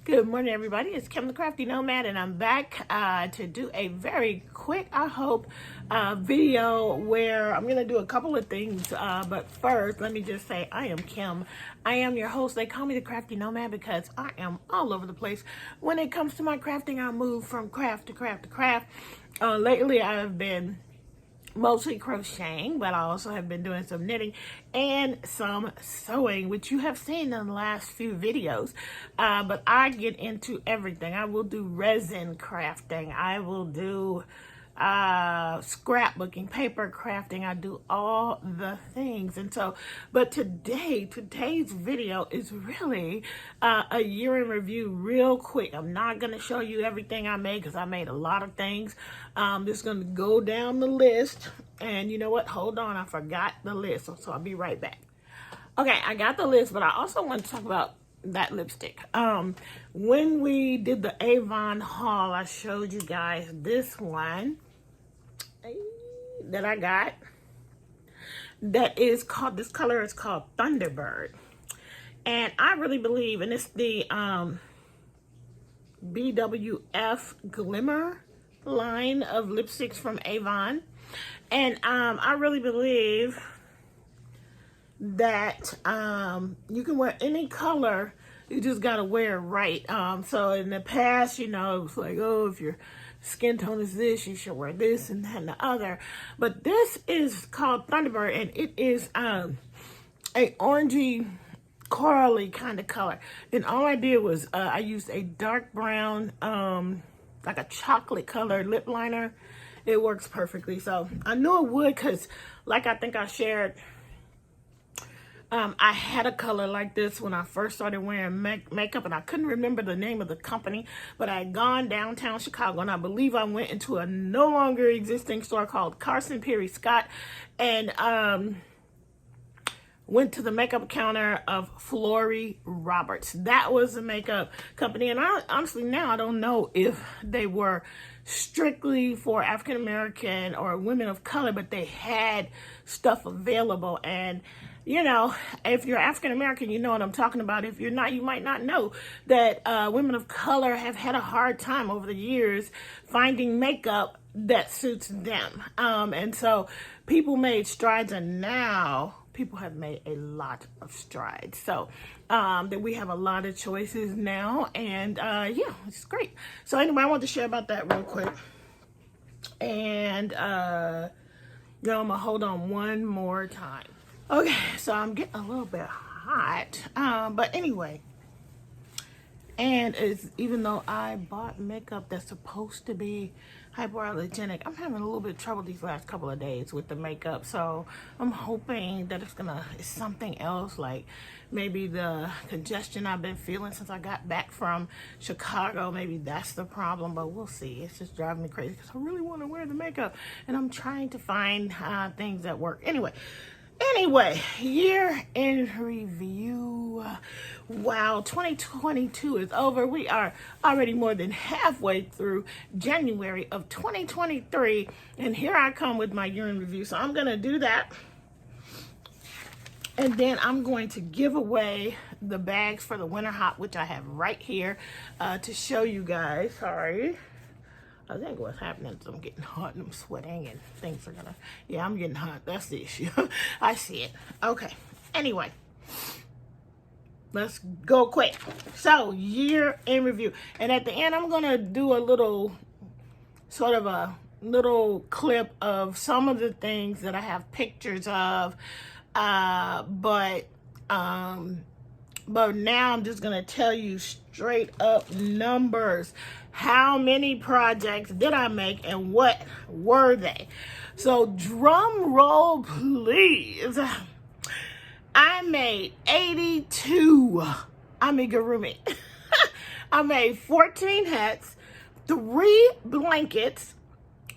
Good morning, everybody. It's Kim the Crafty Nomad, and I'm back to do a very quick, I hope, video where I'm going to do a couple of things. But first, let me just say I am Kim. I am your host. They call me the Crafty Nomad because I am all over the place. When it comes to my crafting, I move from craft to craft to craft. Lately, I have been mostly crocheting, but I also have been doing some knitting and some sewing, which you have seen in the last few videos. But I get into everything. I will do resin crafting. I will do scrapbooking, paper crafting. I do all the things. And so, but today's video is really a year in review real quick. I'm not going to show you everything I made because I made a lot of things. I'm just going to go down the list, and you know what? Hold on. I forgot the list. So I'll be right back. Okay. I got the list, but I also want to talk about that lipstick. When we did the Avon haul, I showed you guys this one that I got that is called, this color is called Thunderbird, and I really believe, and it's the BWF Glimmer line of lipsticks from Avon, and I really believe that you can wear any color. You just gotta wear it right. So in the past, you know, it was like, oh, if your skin tone is this, you should wear this and that and the other. But this is called Thunderbird, and it is a orangey, corally kind of color. And all I did was I used a dark brown, like a chocolate colored lip liner. It works perfectly. So I knew it would because, like I think I shared, I had a color like this when I first started wearing makeup, and I couldn't remember the name of the company, but I had gone downtown Chicago, and I believe I went into a no longer existing store called Carson Perry Scott, and went to the makeup counter of Flory Roberts. That was the makeup company, and honestly now I don't know if they were strictly for African American or women of color, but they had stuff available. And you know, if you're African American, you know what I'm talking about. If you're not, you might not know that women of color have had a hard time over the years finding makeup that suits them. And so people made strides, and now people have made a lot of strides. So that we have a lot of choices now, and yeah, it's great. So anyway, I want to share about that real quick. And you know, I'm gonna hold on one more time. Okay, so I'm getting a little bit hot, but anyway, and it's, even though I bought makeup that's supposed to be hypoallergenic, I'm having a little bit of trouble these last couple of days with the makeup. So I'm hoping that it's something else, like maybe the congestion I've been feeling since I got back from Chicago. Maybe that's the problem, but we'll see. It's just driving me crazy because I really want to wear the makeup, and I'm trying to find things that work. Anyway, year in review. Wow, 2022 is over. We are already more than halfway through January of 2023, and here I come with my year in review. So I'm going to do that, and then I'm going to give away the bags for the winter hop, which I have right here to show you guys. Sorry. I think what's happening is I'm getting hot and I'm sweating and things are gonna, yeah, I'm getting hot. That's the issue. I see it. Okay. Anyway, let's go quick. So, year in review. And at the end, I'm gonna do a little, sort of a little clip of some of the things that I have pictures of. But now I'm just gonna tell you straight up numbers. How many projects did I make and what were they? So drum roll, please. I made 82 amigurumi. I made 14 hats, 3 blankets,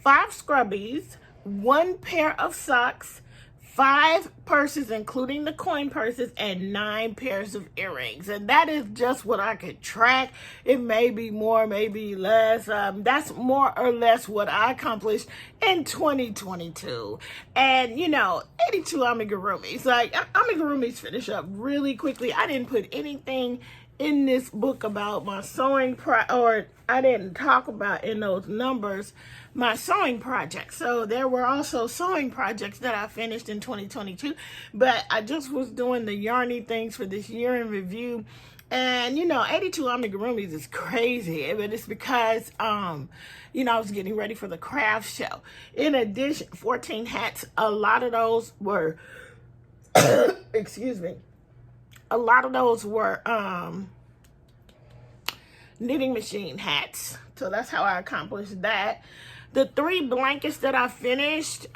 5 scrubbies, 1 pair of socks, 5 purses, including the coin purses, and 9 pairs of earrings. And that is just what I could track. It may be more, maybe less. That's more or less what I accomplished in 2022. And, you know, 82 amigurumis. Like, amigurumis finish up really quickly. I didn't put anything in this book about my sewing or I didn't talk about in those numbers my sewing projects. So there were also sewing projects that I finished in 2022, but I just was doing the yarny things for this year in review. And 82 amigurumis is crazy, but it's because I was getting ready for the craft show. In addition, 14 hats, a lot of those were excuse me, a lot of those were knitting machine hats. So that's how I accomplished that. The 3 blankets that I finished,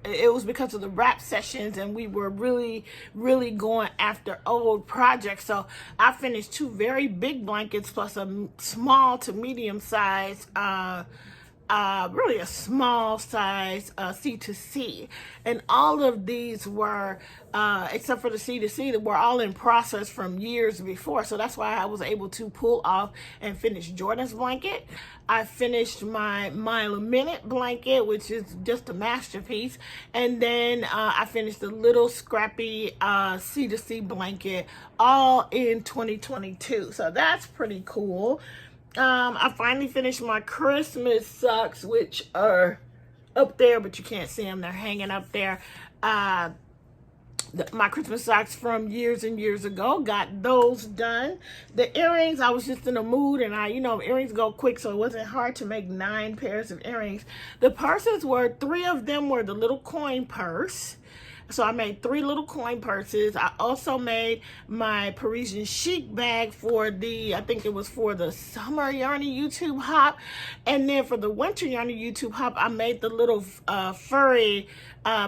it was because of the rap sessions, and we were really, really going after old projects. So I finished 2 very big blankets plus a small to medium size, really a small size C2C. And all of these were, except for the C2C, that were all in process from years before. So that's why I was able to pull off and finish Jordan's blanket. I finished my Mile a Minute blanket, which is just a masterpiece. And then I finished the little scrappy C2C blanket, all in 2022. So that's pretty cool. I finally finished my Christmas socks, which are up there, but you can't see them. They're hanging up there. My Christmas socks from years and years ago, got those done. The earrings, I was just in a mood, and earrings go quick, so it wasn't hard to make 9 pairs of earrings. The purses were, 3 of them were the little coin purse. So I made 3 little coin purses. I also made my Parisian chic bag for I think it was for the summer Yarny YouTube hop. And then for the winter Yarny YouTube hop, I made the little furry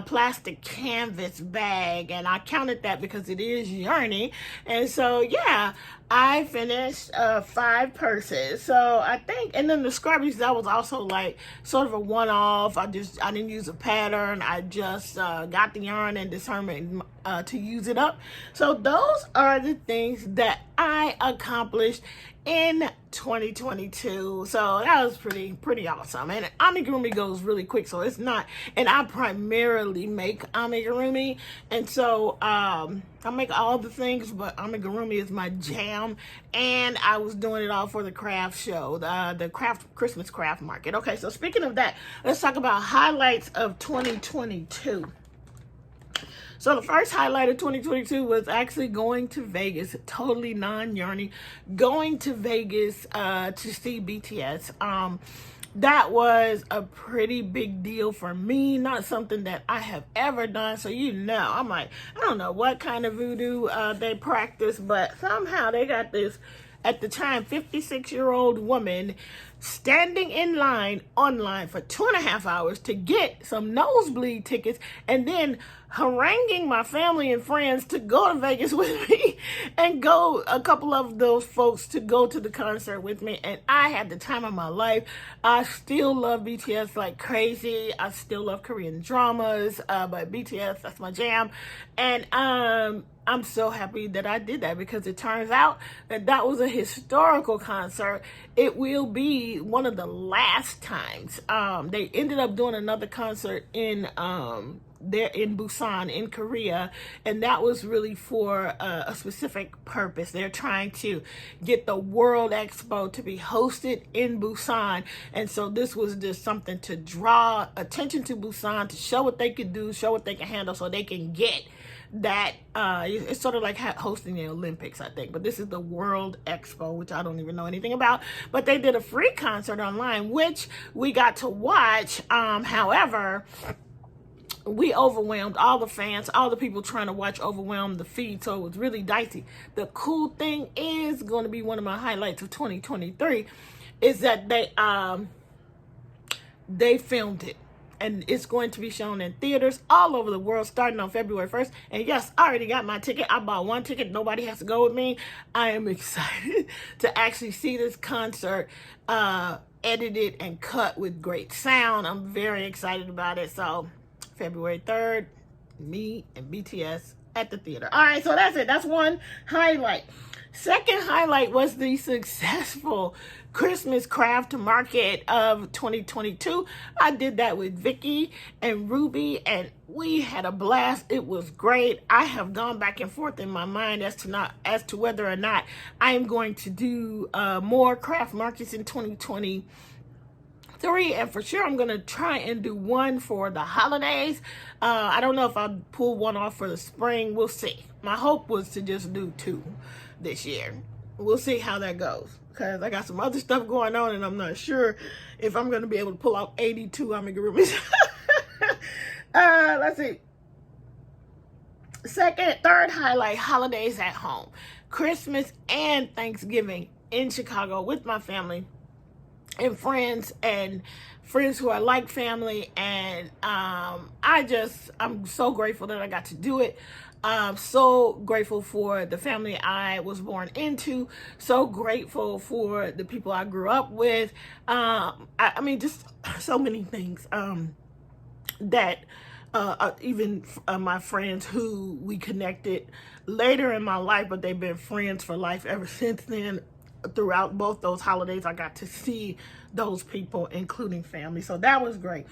plastic canvas bag. And I counted that because it is Yarny. And so, yeah, I finished 5 purses. So I think, and then the scrubbies, that was also like sort of a one-off. I didn't use a pattern. I just got the yarn and determined to use it up. So those are the things that I accomplished in 2022. So that was pretty awesome. And amigurumi goes really quick, so it's not, and I primarily make amigurumi, and so I make all the things, but amigurumi is my jam. And I was doing it all for the craft show, the Christmas craft market. Okay, so speaking of that, let's talk about highlights of 2022. So the first highlight of 2022 was actually going to Vegas, totally non-yarny, going to Vegas to see BTS. That was a pretty big deal for me, not something that I have ever done. So, I'm like, I don't know what kind of voodoo they practice, but somehow they got this, at the time, 56-year-old woman standing in line online for 2.5 hours to get some nosebleed tickets, and then haranguing my family and friends to go to Vegas with me, and a couple of those folks to go to the concert with me. And I had the time of my life. I still love BTS like crazy. I still love Korean dramas, but BTS, that's my jam. And I'm so happy that I did that, because it turns out that was a historical concert. It will be one of the last times. They ended up doing another concert in Busan in Korea, and that was really for a specific purpose. They're trying to get the World Expo to be hosted in Busan, and so this was just something to draw attention to Busan, to show what they could do, show what they can handle, so they can get that. It's sort of like hosting the Olympics, I think, but this is the World Expo, which I don't even know anything about. But they did a free concert online, which we got to watch. However, we overwhelmed all the fans, all the people trying to watch overwhelmed the feed, so it was really dicey. The cool thing is going to be one of my highlights of 2023 is that they filmed it, and it's going to be shown in theaters all over the world starting on February 1st. And yes, I already got my ticket. I bought 1 ticket. Nobody has to go with me. I am excited to actually see this concert edited and cut with great sound. I'm very excited about it. So February 3rd, me and BTS at the theater. All right, so that's it. That's one highlight. Second highlight was the successful Christmas craft market of 2022. I did that with Vicky and Ruby, and we had a blast. It was great. I have gone back and forth in my mind as to whether or not I am going to do more craft markets in 2023, and for sure I'm gonna try and do one for the holidays. I don't know if I'll pull one off for the spring. We'll see. My hope was to just do 2 this year. We'll see how that goes, because I got some other stuff going on and I'm not sure if I'm going to be able to pull out 82 amigurumis. Let's see. Third highlight, holidays at home. Christmas and Thanksgiving in Chicago with my family and friends who are like family, and I'm so grateful that I got to do it. I'm so grateful for the family I was born into, so grateful for the people I grew up with. I mean, just so many things that even my friends who we connected later in my life, but they've been friends for life ever since then. Throughout both those holidays, I got to see those people, including family. So that was great.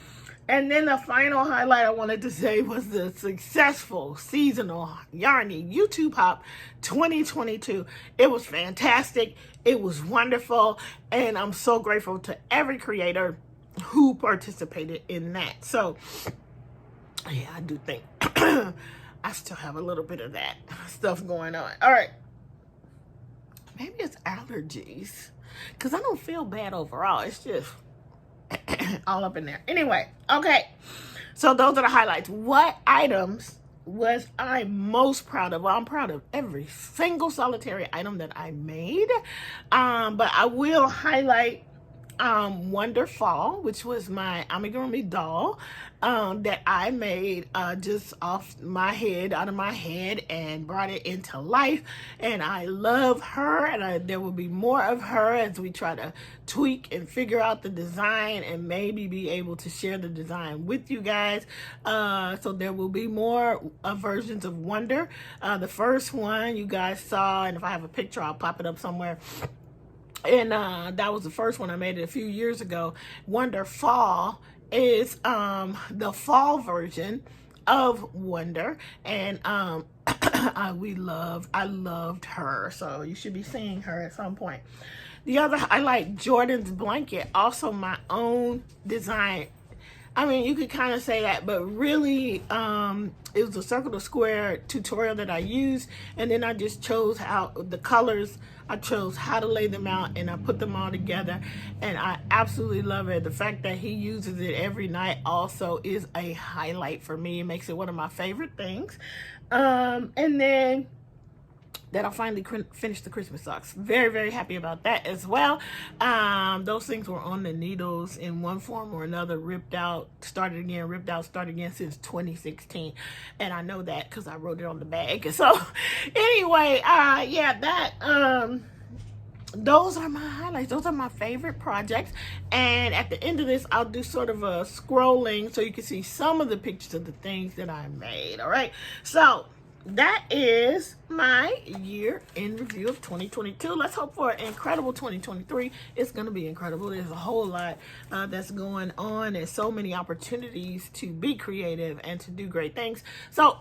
And then the final highlight I wanted to say was the successful seasonal Yarny YouTube Hop 2022. It was fantastic. It was wonderful. And I'm so grateful to every creator who participated in that. So, yeah, I do think I still have a little bit of that stuff going on. All right. Maybe it's allergies, because I don't feel bad overall. It's just all up in there. Anyway, okay. So those are the highlights. What items was I most proud of? Well, I'm proud of every single solitary item that I made. But I will highlight Wonder Fall, which was my amigurumi doll that I made just off my head, out of my head, and brought it into life. And I love her, and there will be more of her as we try to tweak and figure out the design and maybe be able to share the design with you guys. So there will be more versions of Wonder. The first one you guys saw, and if I have a picture, I'll pop it up somewhere. And that was the first one I made it a few years ago. Wonder Fall is the fall version of Wonder, and I loved her, so you should be seeing her at some point. The other highlight, Jordan's blanket, also my own design. I mean, you could kind of say that, but really, it was a circle to square tutorial that I used, and then I just chose how the colors, I chose how to lay them out, and I put them all together, and I absolutely love it. The fact that he uses it every night also is a highlight for me. It makes it one of my favorite things. And then that I finally finished the Christmas socks. Very, very happy about that as well. Those things were on the needles in one form or another, ripped out, started again since 2016. And I know that because I wrote it on the bag. So anyway, those are my highlights. Those are my favorite projects. And at the end of this, I'll do sort of a scrolling so you can see some of the pictures of the things that I made. All right. So that is my year in review of 2022. Let's hope for an incredible 2023. It's going to be incredible. There's a whole lot that's going on, and so many opportunities to be creative and to do great things. So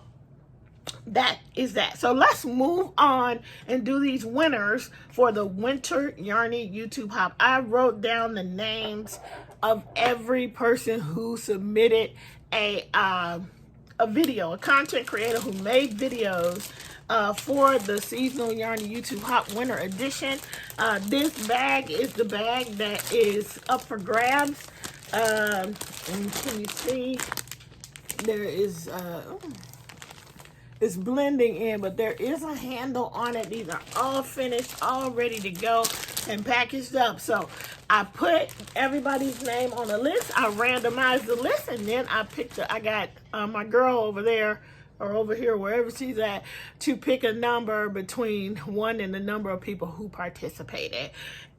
that is that. So let's move on and do these winners for the Winter Yarny YouTube Hop. I wrote down the names of every person who submitted a video, a content creator who made videos for the seasonal Yarny YouTube Hop Winter Edition. This bag is the bag that is up for grabs. And can you see? There is it's blending in, but there is a handle on it. These are all finished, all ready to go and packaged up. So I put everybody's name on the list. I randomized the list, and then I got my girl over there or over here, wherever she's at, to pick a number between 1 and the number of people who participated.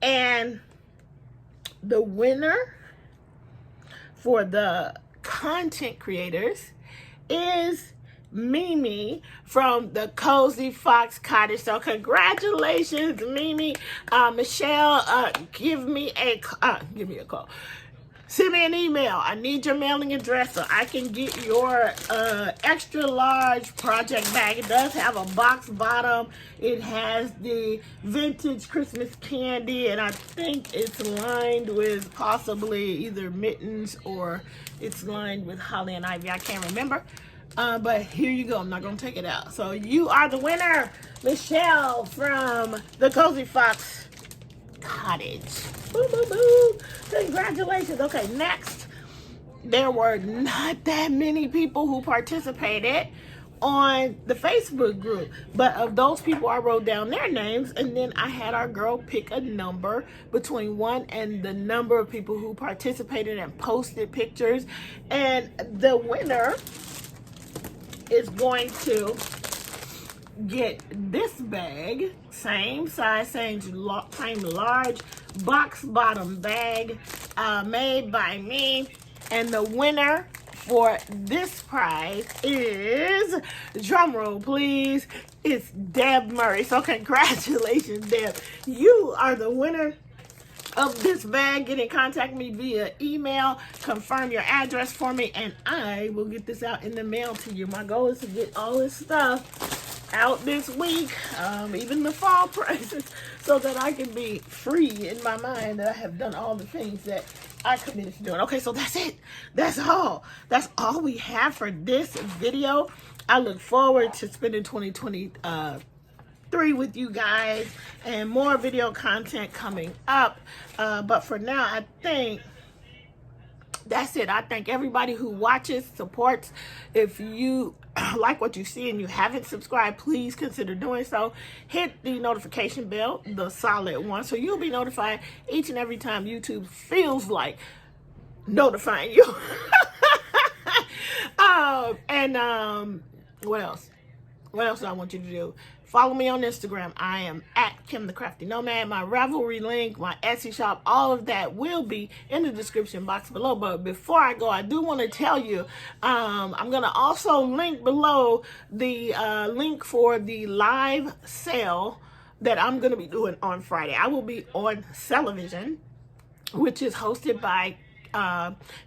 And the winner for the content creators is Mimi from the Cozy Fox Cottage. So congratulations, Mimi. Michelle, give me a call. Send me an email. I need your mailing address so I can get your extra large project bag. It does have a box bottom. It has the vintage Christmas candy, and I think it's lined with possibly either mittens or it's lined with holly and ivy. I can't remember. But here you go. I'm not going to take it out. So you are the winner, Michelle from the Cozy Fox Cottage. Boo, boo, boo. Congratulations. Okay, next. There were not that many people who participated on the Facebook group, but of those people I wrote down their names, and then I had our girl pick a number between 1 and the number of people who participated and posted pictures, and the winner is going to get this bag, same size, same large box bottom bag, made by me. And the winner for this prize is, drum roll please, it's Deb Murray. So congratulations, Deb. You are the winner of this bag. Get in contact me via email, confirm your address for me, and I will get this out in the mail to you. My goal is to get all this stuff out this week, even the fall prices, so that I can be free in my mind that I have done all the things that I committed to doing. Okay, so that's it. That's all. That's all we have for this video. I look forward to spending 2023 with you guys and more video content coming up. But for now, I think that's it. I thank everybody who watches, supports. If you like what you see and you haven't subscribed, please consider doing so. Hit the notification bell, the solid one, so you'll be notified each and every time YouTube feels like notifying you. What else? What else do I want you to do? Follow me on Instagram. I am at Kim the Crafty Nomad. My Ravelry link, my Etsy shop, all of that will be in the description box below. But before I go, I do want to tell you, I'm going to also link below the link for the live sale that I'm going to be doing on Friday. I will be on Sellevision, which is hosted by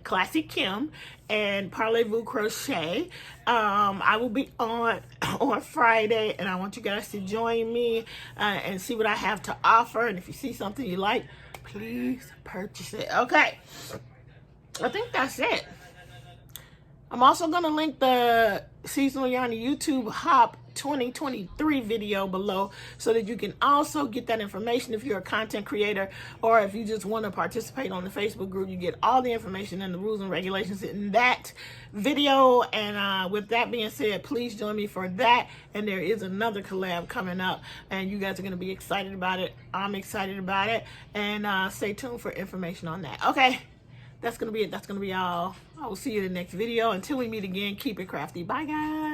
Classic Kim and Parlez-Vous Crochet. I will be on Friday, and I want you guys to join me and see what I have to offer. And if you see something you like, please purchase it. Okay, I think that's it. I'm also going to link the Seasonal Yarny YouTube Hop 2023 video below so that you can also get that information if you're a content creator, or if you just want to participate on the Facebook group. You get all the information and the rules and regulations in that video. And with that being said, please join me for that. And there is another collab coming up, and you guys are going to be excited about it. I'm excited about it. And stay tuned for information on that. Okay, that's going to be it. That's going to be all. I will see you in the next video. Until we meet again, keep it crafty. Bye, guys.